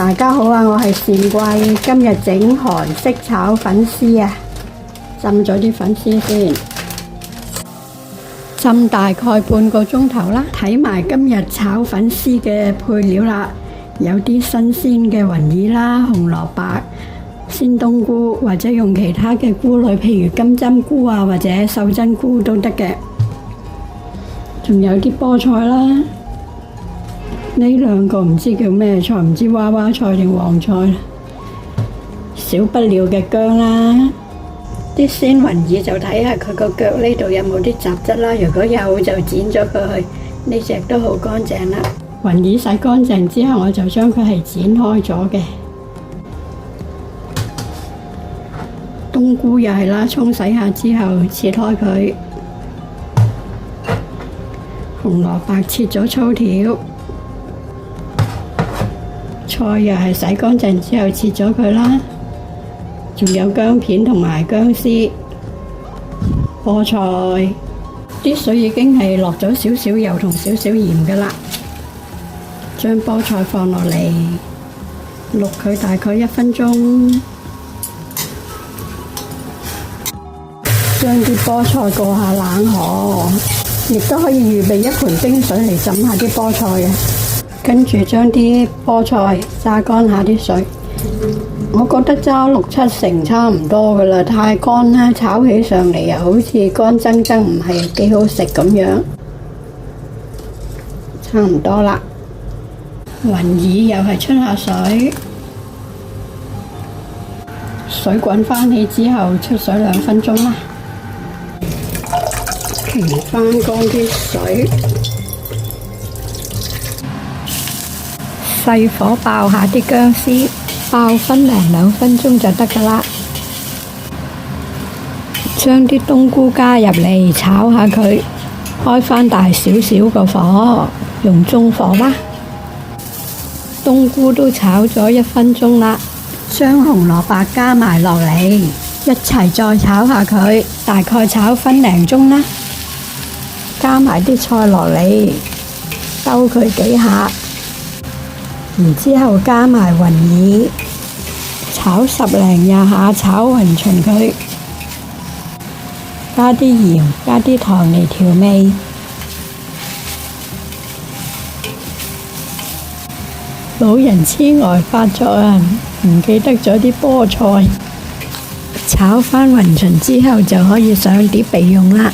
大家好啊，我係善貴，今日整韓式炒粉絲啊，浸咗啲粉絲先，浸大概半個鐘頭啦。睇埋今日炒粉絲嘅配料啦，有啲新鮮嘅雲耳啦、紅蘿蔔、鮮冬菇，或者用其他嘅菇類，譬如金針菇啊或者秀珍菇都得嘅，仲有啲菠菜啦。呢兩個唔知叫咩菜，唔知娃娃菜定黃菜，少不了嘅薑啦。啲鮮雲耳就睇下佢個腳呢度有冇啲雜質啦，如果有就剪咗佢去，呢隻都好乾淨啦。雲耳洗乾淨之後，我就將佢係剪開咗嘅。冬菇又係啦，沖洗下之後切開佢。紅蘿蔔切咗粗條。菜又係洗乾淨之後切咗佢啦，仲有薑片同埋薑絲。菠菜啲水已經係落咗少少油同少少鹽噶啦，將菠菜放落嚟，淥佢大概1分鐘，將啲菠菜過下冷河，亦都可以預備一盆冰水嚟浸下啲菠菜嘅。跟住將啲菠菜揸乾下啲水，我覺得揸6-7成差唔多噶啦，太乾啦，炒起上嚟又好似乾爭爭，唔係幾好食咁樣，差唔多啦。雲耳又係出下水，水滾翻起之後出水2分鐘啦，停翻乾啲水。細火爆下啲薑絲，爆1-2分鐘就得噶啦。將啲冬菇加入嚟炒下佢，開翻大少少個火，用中火啦。冬菇都炒咗1分鐘啦，將紅蘿蔔加埋落嚟，一齊再炒下佢，大概炒1零鐘啦。加埋啲菜落嚟，兜佢幾下。然之後加埋雲耳，炒10零20下，炒勻勻佢，加啲鹽，加啲糖嚟調味。老人痴呆發作啊，唔記得咗啲菠菜，炒返勻勻之後就可以上碟備用啦。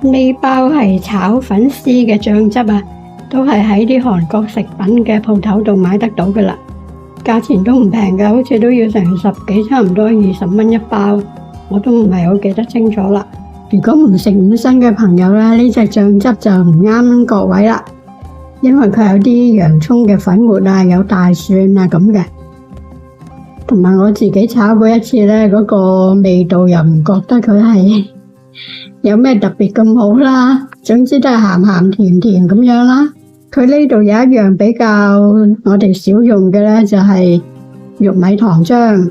呢包係炒粉絲嘅醬汁啊，都係喺啲韓國食品嘅鋪頭度買得到噶啦，價錢都唔平噶，好似都要成10幾，差唔多20蚊一包，我都唔係好記得清楚啦。如果唔食五辛嘅朋友咧，呢隻醬汁就唔啱各位啦，因為佢有啲洋蔥嘅粉末啊，有大蒜啊咁嘅，同埋我自己炒過一次咧，嗰個味道又唔覺得佢係有咩特別咁好啦，總之都係鹹鹹甜甜咁樣啦。佢呢度有一樣比較我哋少用嘅咧，就係玉米糖漿，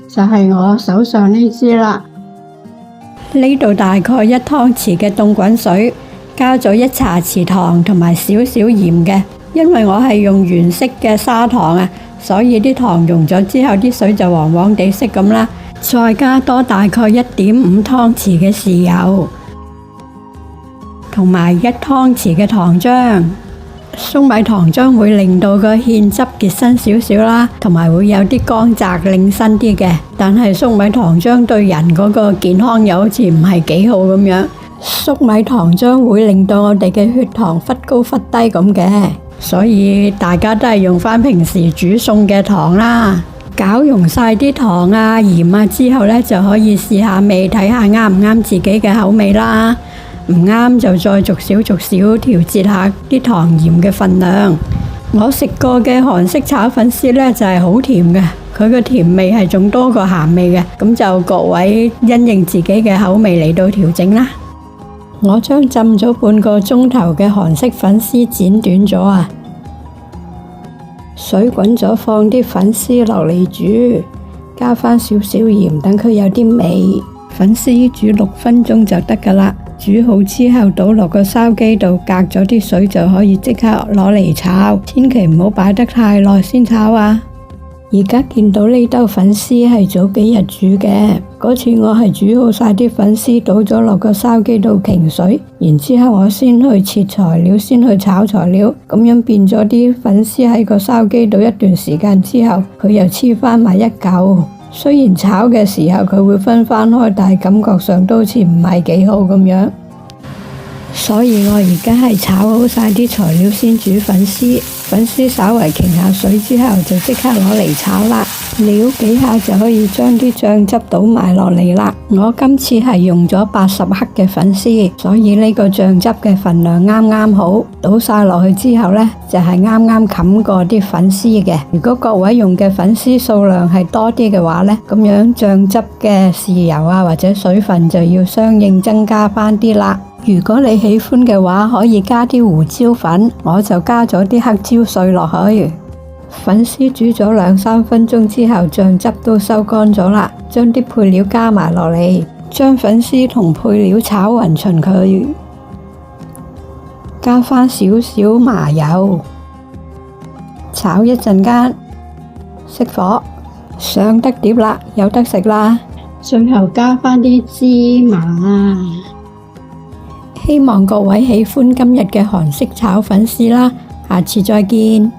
就係我手上呢支啦。呢度大概1湯匙嘅凍滾水，加咗1茶匙糖同埋少少鹽嘅，因為我係用原色嘅砂糖啊，所以啲糖溶咗之後啲水就黃黃地色咁啦。再加多大概1.5湯匙嘅豉油，同埋1湯匙嘅糖漿。粟米糖漿會令到個芡汁結身少少啦，同埋會有啲乾澤領身啲嘅。但係粟米糖漿對人嗰個健康又好似唔係幾好咁樣。粟米糖漿會令到我哋嘅血糖忽高忽低咁嘅，所以大家都係用返平時煮餸嘅糖啦。攪溶晒啲糖啊、鹽啊之後呢，就可以試下味，睇下啱唔啱自己嘅口味啦。唔啱就再逐少調節下啲糖鹽嘅份量。我食過嘅韓式炒粉絲呢，就係好甜嘅，佢個甜味係仲多過鹹味嘅，咁就各位因應自己嘅口味嚟到調整啦。我將浸咗半個鐘頭嘅韓式粉絲剪短咗啊，水滾咗放啲粉絲落嚟煮，加返少少鹽，等佢有啲味。粉絲煮6分鐘就得噶啦。煮好之後倒落個燒雞度，隔咗啲水就可以即刻攞嚟炒，千祈唔好擺得太耐先炒啊！而家見到呢兜粉絲係早幾日煮嘅，嗰次我係煮好晒啲粉絲，倒咗落個燒雞度擎水，然之後我先去切材料，先去炒材料，咁樣變咗啲粉絲喺個燒雞度一段時間之後，佢又黐翻埋一嚿。雖然炒嘅時候佢會分翻開，但係感覺上都好似唔係幾好咁樣。所以我而家係炒好晒啲材料先煮粉絲，粉絲稍為擎下水之後就即刻攞嚟炒啦，撩幾下就可以將啲醬汁倒埋落嚟啦。我今次係用咗80克嘅粉絲，所以呢個醬汁嘅份量啱啱好，倒晒落去之後呢，就係啱啱冚過啲粉絲嘅。如果各位用嘅粉絲數量係多啲嘅話呢，咁樣醬汁嘅豉油啊或者水分就要相應增加翻啲啦。如果你喜歡嘅話，可以加啲胡椒粉，我就加咗啲黑椒碎落去。粉絲煮咗2-3分鐘之後，醬汁都收乾咗啦，將啲配料加埋落嚟，將粉絲同配料炒勻勻佢，加返少少麻油，炒一陣間，熄火，上得碟啦，有得食啦。最後加返啲芝麻。希望各位喜歡今日嘅韓式炒粉絲啦，下次再見。